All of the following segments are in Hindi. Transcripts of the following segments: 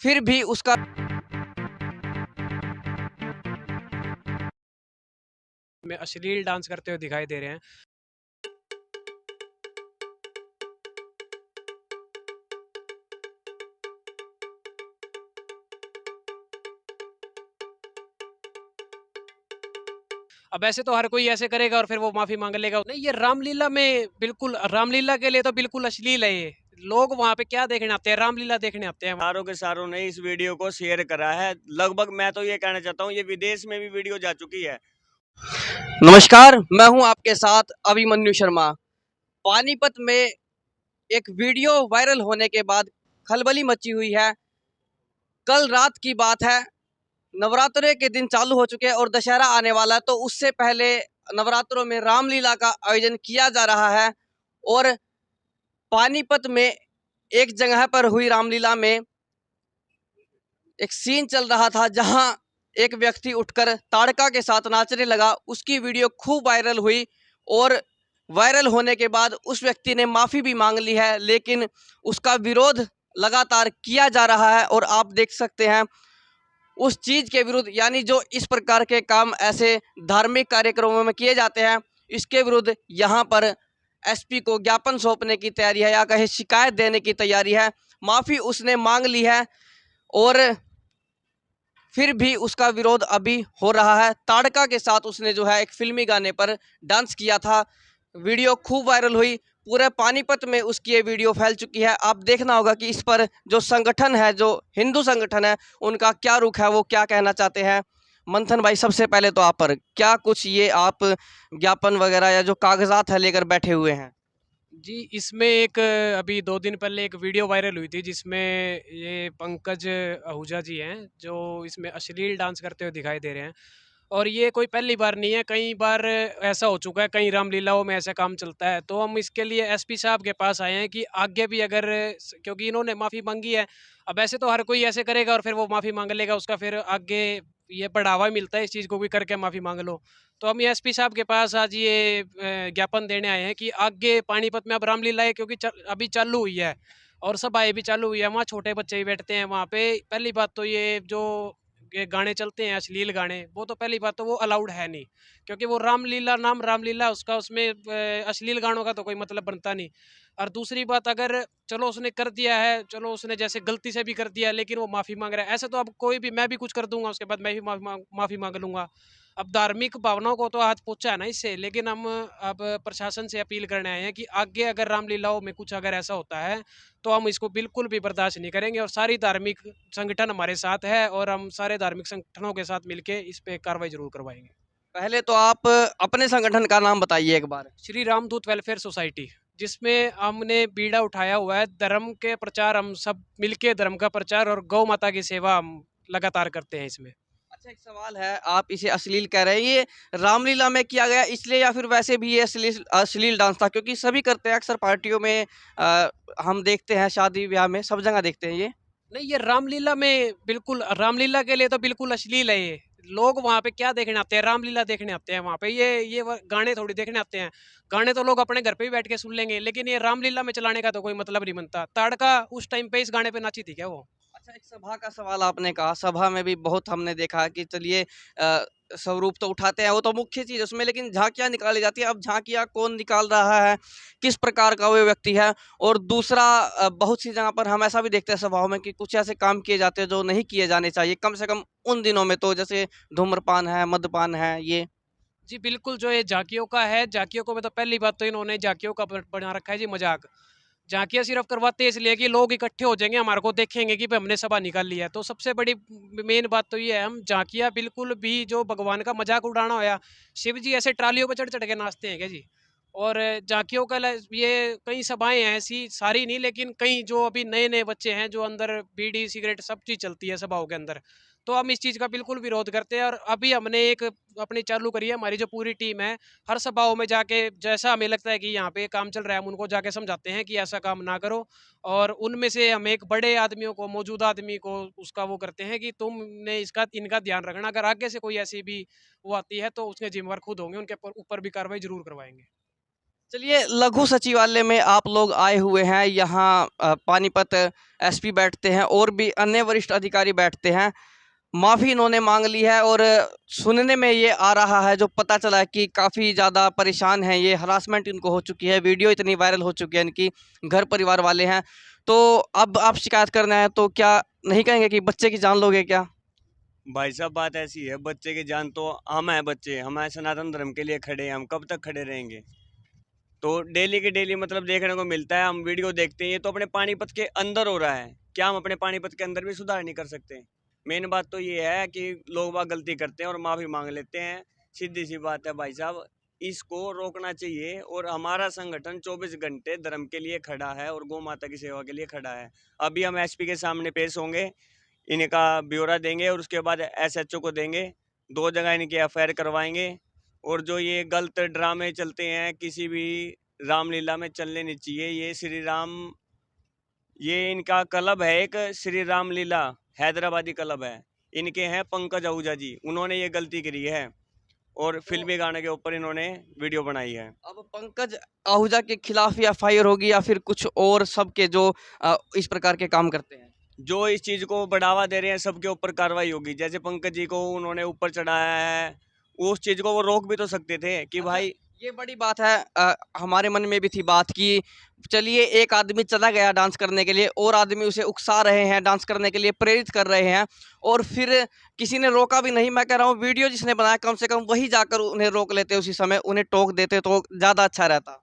फिर भी उसका में अश्लील डांस करते हुए दिखाई दे रहे हैं। अब ऐसे तो हर कोई ऐसे करेगा और फिर वो माफी मांग लेगा। नहीं, ये रामलीला में बिल्कुल, रामलीला के लिए तो बिल्कुल अश्लील है ये। लोग वहां पे क्या देखने आते हैं? रामलीला देखने आते हैं। सारों के सारों ने इस वीडियो को शेयर करा है। लगभग मैं तो ये कहना चाहता हूँ ये विदेश में भी वीडियो जा चुकी है। नमस्कार, मैं हूं आपके साथ अभिमन्यु शर्मा। पानीपत में एक वीडियो वायरल होने के बाद खलबली मची हुई है। कल रात की बात है, नवरात्रे के दिन चालू हो चुके हैं और दशहरा आने वाला है, तो उससे पहले नवरात्रों में रामलीला का आयोजन किया जा रहा है। और पानीपत में एक जगह पर हुई रामलीला में एक सीन चल रहा था जहां एक व्यक्ति उठकर ताड़का के साथ नाचने लगा। उसकी वीडियो खूब वायरल हुई और वायरल होने के बाद उस व्यक्ति ने माफ़ी भी मांग ली है, लेकिन उसका विरोध लगातार किया जा रहा है। और आप देख सकते हैं उस चीज़ के विरुद्ध, यानी जो इस प्रकार के काम ऐसे धार्मिक कार्यक्रमों में किए जाते हैं, इसके विरुद्ध यहाँ पर एसपी को ज्ञापन सौंपने की तैयारी है या कहीं शिकायत देने की तैयारी है। माफ़ी उसने मांग ली है और फिर भी उसका विरोध अभी हो रहा है। ताड़का के साथ उसने जो है एक फिल्मी गाने पर डांस किया था। वीडियो खूब वायरल हुई, पूरे पानीपत में उसकी ये वीडियो फैल चुकी है। आप देखना होगा कि इस पर जो संगठन है, जो हिंदू संगठन है, उनका क्या रुख है, वो क्या कहना चाहते हैं। मंथन भाई, सबसे पहले तो आप पर क्या कुछ ये आप ज्ञापन वगैरह या जो कागजात है लेकर बैठे हुए हैं? जी, इसमें एक अभी 2 दिन पहले एक वीडियो वायरल हुई थी जिसमें ये पंकज आहूजा जी हैं, जो इसमें अश्लील डांस करते हुए दिखाई दे रहे हैं। और ये कोई पहली बार नहीं है, कई बार ऐसा हो चुका है, कई रामलीलाओं में ऐसा काम चलता है। तो हम इसके लिए एसपी साहब के पास आए हैं कि आगे भी अगर क्योंकि इन्होंने माफ़ी मांगी है, अब ऐसे तो हर कोई ऐसे करेगा और फिर वो माफ़ी मांग लेगा, उसका फिर आगे ये बढ़ावा मिलता है इस चीज़ को भी करके माफ़ी मांग लो। तो हम एसपी साहब के पास आज ये ज्ञापन देने आए हैं कि आगे पानीपत में अब रामलीला है, क्योंकि अभी चालू हुई है और सभाएं भी चालू हुई है, वहाँ छोटे बच्चे भी बैठते हैं वहाँ पे। पहली बात तो ये जो ये गाने चलते हैं अश्लील गाने, वो तो पहली बात तो वो अलाउड है नहीं, क्योंकि वो रामलीला, नाम रामलीला उसका, उसमें अश्लील गानों का तो कोई मतलब बनता नहीं। और दूसरी बात, अगर चलो उसने कर दिया है, चलो उसने जैसे गलती से भी कर दिया, लेकिन वो माफ़ी मांग रहा है, ऐसे तो अब कोई भी, मैं भी कुछ कर दूंगा उसके बाद मैं भी माफ़ी मांग लूंगा। अब धार्मिक भावनाओं को तो हाथ पहुंचा है ना इससे, लेकिन हम अब प्रशासन से अपील करने आए हैं कि आगे अगर रामलीलाओं में कुछ अगर ऐसा होता है तो हम इसको बिल्कुल भी बर्दाश्त नहीं करेंगे। और सारी धार्मिक संगठन हमारे साथ है और हम सारे धार्मिक संगठनों के साथ मिलके इस पे कार्रवाई जरूर करवाएंगे। पहले तो आप अपने संगठन का नाम बताइए एक बार। श्री रामदूत वेलफेयर सोसाइटी, जिसमें हमने बीड़ा उठाया हुआ है धर्म के प्रचार, हम सब मिलके धर्म का प्रचार और गौ माता की सेवा हम लगातार करते हैं इसमें। अच्छा, एक सवाल है, आप इसे अश्लील कह रहे हैं, ये रामलीला में किया गया इसलिए या फिर वैसे भी ये अश्लील अश्लील डांस था? क्योंकि सभी करते हैं, अक्सर पार्टियों में हम देखते हैं, शादी ब्याह में सब जगह देखते हैं ये। नहीं, ये रामलीला में बिल्कुल, रामलीला के लिए तो बिल्कुल अश्लील है ये। लोग वहाँ पे क्या देखने आते हैं? रामलीला देखने आते हैं वहाँ पे। ये गाने थोड़ी देखने आते हैं। गाने तो लोग अपने घर पे भी बैठ के सुन लेंगे, लेकिन ये रामलीला में चलाने का तो कोई मतलब नहीं बनता। ताड़का उस टाइम पे इस गाने पे नाची थी क्या वो? अच्छा, एक सभा का सवाल आपने कहा, सभा में भी बहुत हमने देखा कि चलिए स्वरूप तो उठाते हैं, वो तो मुख्य चीज़ है उसमें, लेकिन झांकियाँ निकाली जाती है। अब झांकियाँ कौन निकाल रहा है, किस प्रकार का वो व्यक्ति है? और दूसरा, बहुत सी जगह पर हम ऐसा भी देखते हैं सभाओं में कि कुछ ऐसे काम किए जाते हैं जो नहीं किए जाने चाहिए, कम से कम उन दिनों में तो, जैसे धूम्रपान है, मद्यपान है, ये। जी बिल्कुल, जो ये झाँकियों का है, झाँकियों को मैं तो पहली बात तो इन्होंने झाँकियों का बना रखा है जी मज़ाक। झाँकियाँ सिर्फ़ करवाते हैं इसलिए कि लोग इकट्ठे हो जाएँगे, हमारे को देखेंगे कि भई हमने सभा निकाल ली है। तो सबसे बड़ी मेन बात तो ये है, हम झाँकियाँ बिल्कुल भी जो भगवान का मज़ाक उड़ाना होया, शिव जी ऐसे ट्रालियों पे चढ़-चढ़ के नाचते हैं क्या जी? और झाँकियों का ये कई सभाएँ हैं ऐसी, सारी नहीं लेकिन कई, जो अभी नए-नए बच्चे हैं, जो अंदर बीड़ी, सिगरेट सब चीज़ चलती है सभाओं के अंदर। तो हम इस चीज़ का बिल्कुल विरोध करते हैं और अभी हमने एक अपनी चालू करी है, हमारी जो पूरी टीम है, हर सभाओं में जाके जैसा हमें लगता है कि यहाँ पे काम चल रहा है, हम उनको जाके समझाते हैं कि ऐसा काम ना करो। और उनमें से हम एक बड़े आदमियों को, मौजूदा आदमी को उसका वो करते हैं कि तुमने इसका, इनका ध्यान रखना, अगर आगे से कोई ऐसी भी वो आती है तो उसके जिम्मेवार खुद होंगे, उनके ऊपर भी कार्रवाई जरूर करवाएंगे। चलिए, लघु सचिवालय में आप लोग आए हुए हैं। यहाँ पानीपत एसपी बैठते हैं और भी अन्य वरिष्ठ अधिकारी बैठते हैं। माफ़ी इन्होंने मांग ली है और सुनने में ये आ रहा है, जो पता चला है कि काफ़ी ज़्यादा परेशान हैं ये, हरासमेंट इनको हो चुकी है, वीडियो इतनी वायरल हो चुकी है, इनकी घर परिवार वाले हैं। तो अब आप शिकायत करना है तो क्या नहीं कहेंगे कि बच्चे की जान लोगे क्या? भाई साहब बात ऐसी है, बच्चे की जान तो हम हैं, बच्चे हमारे सनातन धर्म के लिए खड़े हैं, हम कब तक खड़े रहेंगे? तो डेली के डेली मतलब देखने को मिलता है, हम वीडियो देखते हैं, ये तो अपने पानीपत के अंदर हो रहा है। क्या हम अपने पानीपत के अंदर भी सुधार नहीं कर सकते? मेन बात तो ये है कि लोग बाग गलती करते हैं और माफ़ी मांग लेते हैं। सीधी सी बात है भाई साहब, इसको रोकना चाहिए। और हमारा संगठन 24 घंटे धर्म के लिए खड़ा है और गौ माता की सेवा के लिए खड़ा है। अभी हम एसपी के सामने पेश होंगे, इनका ब्यौरा देंगे और उसके बाद एसएचओ को देंगे। 2 जगह इनकी एफआईआर करवाएंगे। और जो ये गलत ड्रामे चलते हैं किसी भी रामलीला में चलने नहीं चाहिए। ये श्री राम, ये इनका क्लब है एक, श्री रामलीला हैदराबादी क्लब है। इनके हैं पंकज आहूजा जी, उन्होंने ये गलती करी है और फिल्मी गाने के ऊपर इन्होंने वीडियो बनाई है। अब पंकज आहूजा के खिलाफ ही एफआईआर होगी या फिर कुछ और सबके जो इस प्रकार के काम करते हैं? जो इस चीज़ को बढ़ावा दे रहे हैं सबके ऊपर कार्रवाई होगी। जैसे पंकज जी को उन्होंने ऊपर चढ़ाया है, उस चीज़ को वो रोक भी तो सकते थे कि अच्छा, भाई। ये बड़ी बात है। हमारे मन में भी थी बात कि चलिए, एक आदमी चला गया डांस करने के लिए और आदमी उसे उकसा रहे हैं, डांस करने के लिए प्रेरित कर रहे हैं और फिर किसी ने रोका भी नहीं। मैं कह रहा हूँ, वीडियो जिसने बनाया कम से कम वही जाकर उन्हें रोक लेते, उसी समय उन्हें टोक देते तो ज़्यादा अच्छा रहता।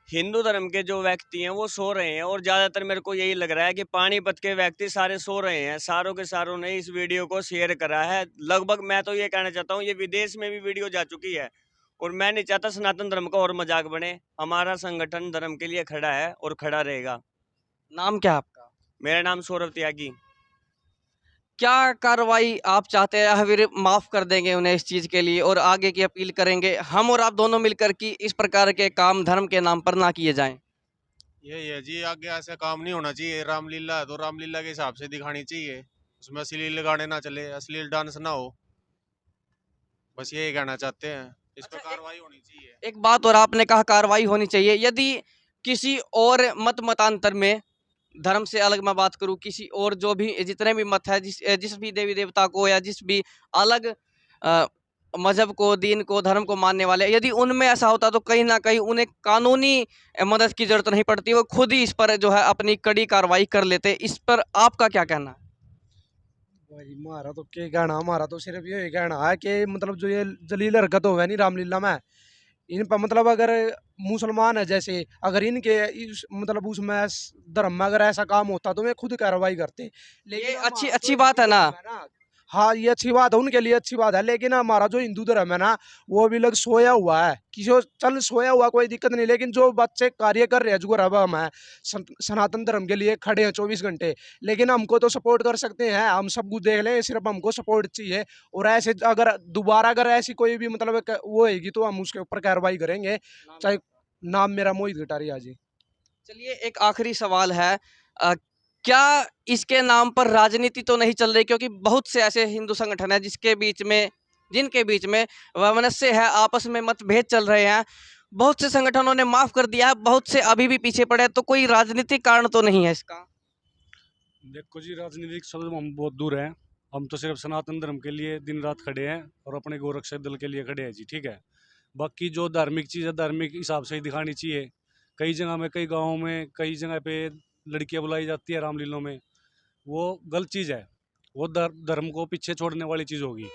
हिंदू धर्म के जो व्यक्ति हैं वो सो रहे हैं और ज़्यादातर मेरे को यही लग रहा है कि पानीपत के व्यक्ति सारे सो रहे हैं। सारों के सारों ने इस वीडियो को शेयर करा है। लगभग मैं तो ये कहना चाहता हूँ, ये विदेश में भी वीडियो जा चुकी है। और मैं नहीं चाहता सनातन धर्म का और मजाक बने। हमारा संगठन धर्म के लिए खड़ा है और खड़ा रहेगा। नाम क्या है आपका? मेरा नाम सौरभ त्यागी। क्या कार्रवाई आप चाहते हैं या फिर माफ़ कर देंगे उन्हें इस चीज़ के लिए और आगे की अपील करेंगे हम और आप दोनों मिलकर कि इस प्रकार के काम धर्म के नाम पर ना किए जाएं? यही है जी, आगे ऐसा काम नहीं होना चाहिए। रामलीला है तो रामलीला के हिसाब से दिखानी चाहिए, उसमें अश्लील गाने ना चले, अश्लील डांस ना हो। बस यही कहना चाहते हैं, इस पर अच्छा, कार्रवाई होनी चाहिए। एक बात और आपने कहा कार्रवाई होनी चाहिए। यदि किसी और मतांतर में, धर्म से अलग मैं बात करूं, किसी और जो भी जितने भी मत है, जिस भी देवी देवता को या जिस भी अलग अ, मजहब को, दीन को, धर्म को मानने वाले, यदि उनमें ऐसा होता तो कहीं ना कहीं उन्हें कानूनी मदद की जरूरत नहीं पड़ती, वो खुद ही इस पर जो है अपनी कड़ी कार्रवाई कर लेते। इस पर आपका क्या कहना है? भाई हमारा तो क्या कहना, हमारा तो सिर्फ ये कहना है कि मतलब जो ये जलील हरकत हो है नहीं रामलीला में, इन पर मतलब अगर मुसलमान है जैसे, अगर इनके इस मतलब उसमें धर्म में अगर ऐसा काम होता तो वे खुद कार्रवाई करते। ये हमारा अच्छी तो अच्छी हिंदू बात है ना? धर्म है ना। हाँ, ये अच्छी बात है, उनके लिए अच्छी बात है, लेकिन हमारा जो हिंदू धर्म है ना, वो अभी लग सोया हुआ है। किसी को चल सोया हुआ कोई दिक्कत नहीं, लेकिन जो बच्चे कार्य कर रहे हैं, जो रब हम है सनातन धर्म के लिए खड़े हैं 24 घंटे, लेकिन हमको तो सपोर्ट कर सकते हैं, हम सब कुछ देख लें, सिर्फ हमको सपोर्ट चाहिए। और ऐसे अगर दोबारा अगर ऐसी कोई भी मतलब वो होगी तो हम उसके ऊपर कार्रवाई करेंगे। चाहे नाम मेरा मोहित कटारिया जी। चलिए, एक आखिरी सवाल है। क्या इसके नाम पर राजनीति तो नहीं चल रही? क्योंकि बहुत से ऐसे हिंदू संगठन हैं जिनके बीच में वैमनस्य है, आपस में मतभेद चल रहे हैं। बहुत से संगठनों ने माफ कर दिया है, बहुत से अभी भी पीछे पड़े हैं। तो कोई राजनीतिक कारण तो नहीं है इसका? देखो जी, राजनीतिक से हम बहुत दूर हैं। हम तो सिर्फ सनातन धर्म के लिए दिन रात खड़े हैं और अपने गोरक्षक दल के लिए खड़े हैं जी, ठीक है। बाकी जो धार्मिक चीज़ है धार्मिक हिसाब से ही दिखानी चाहिए। कई जगह में, कई गाँव में, कई जगह पे लड़कियां बुलाई जाती है रामलीलों में, वो गलत चीज़ है। वो धर्म को पीछे छोड़ने वाली चीज़ होगी।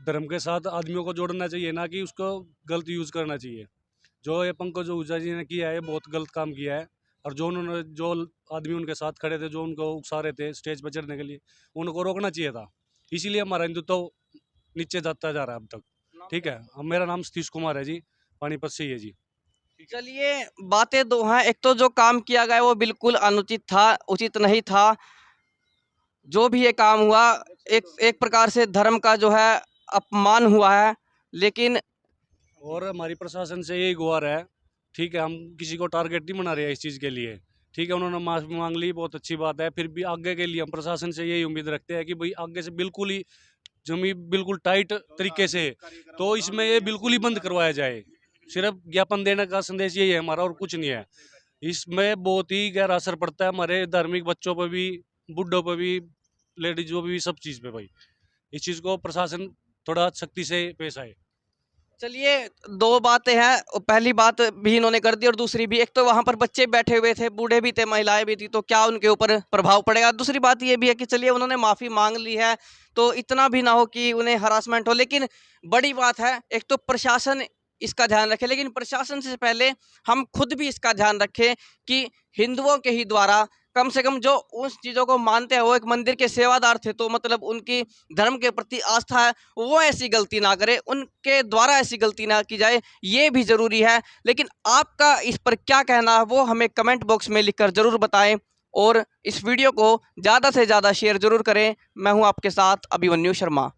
धर्म के साथ आदमियों को जोड़ना चाहिए, ना कि उसको गलत यूज़ करना चाहिए। जो ये पंकज आहूजा जी ने किया है, बहुत गलत काम किया है। और जो आदमी उनके साथ खड़े थे, जो उनको उकसा रहे थे स्टेज पर चढ़ने के लिए, उनको रोकना चाहिए था। इसीलिए हमारा हिंदुत्व नीचे जाता जा रहा है अब तक, ठीक है। अब मेरा नाम सतीश कुमार है जी, पानीपत से ही है जी। चलिए, बातें दो हैं। एक तो जो काम किया गया वो बिल्कुल अनुचित था, उचित नहीं था। जो भी ये काम हुआ, एक एक प्रकार से धर्म का जो है अपमान हुआ है। लेकिन और हमारी प्रशासन से यही गुहार है, ठीक है। हम किसी को टारगेट नहीं बना रहे हैं इस चीज़ के लिए, ठीक है। उन्होंने माफ़ी मांग ली, बहुत अच्छी बात है। फिर भी आगे के लिए हम प्रशासन से यही उम्मीद रखते हैं कि भाई आगे से बिल्कुल ही जमी बिल्कुल टाइट तरीके से, तो इसमें ये बिल्कुल ही बंद करवाया जाए। सिर्फ ज्ञापन देने का संदेश यही है हमारा, और कुछ नहीं है। इसमें बहुत ही गहरा असर पड़ता है हमारे धार्मिक बच्चों पर भी, बुढ़ों पर भी, लेडीजों पर भी, सब चीज़ पे भाई। इस चीज़ को प्रशासन थोड़ा सख्ती से पेश आए। चलिए, दो बातें हैं। पहली बात भी इन्होंने कर दी और दूसरी भी। एक तो वहाँ पर बच्चे बैठे हुए थे, बूढ़े भी थे, महिलाएं भी थी, तो क्या उनके ऊपर प्रभाव पड़ेगा। दूसरी बात ये भी है कि चलिए उन्होंने माफ़ी मांग ली है तो इतना भी ना हो कि उन्हें हरासमेंट हो। लेकिन बड़ी बात है, एक तो प्रशासन इसका ध्यान रखे, लेकिन प्रशासन से पहले हम खुद भी इसका ध्यान रखें कि हिंदुओं के ही द्वारा कम से कम जो उस चीज़ों को मानते हैं, वो एक मंदिर के सेवादार थे, तो मतलब उनकी धर्म के प्रति आस्था है, वो ऐसी गलती ना करे, उनके द्वारा ऐसी गलती ना की जाए, ये भी ज़रूरी है। लेकिन आपका इस पर क्या कहना है वो हमें कमेंट बॉक्स में लिखकर ज़रूर बताएं और इस वीडियो को ज़्यादा से ज़्यादा शेयर ज़रूर करें। मैं हूं आपके साथ अभिमन्यु शर्मा।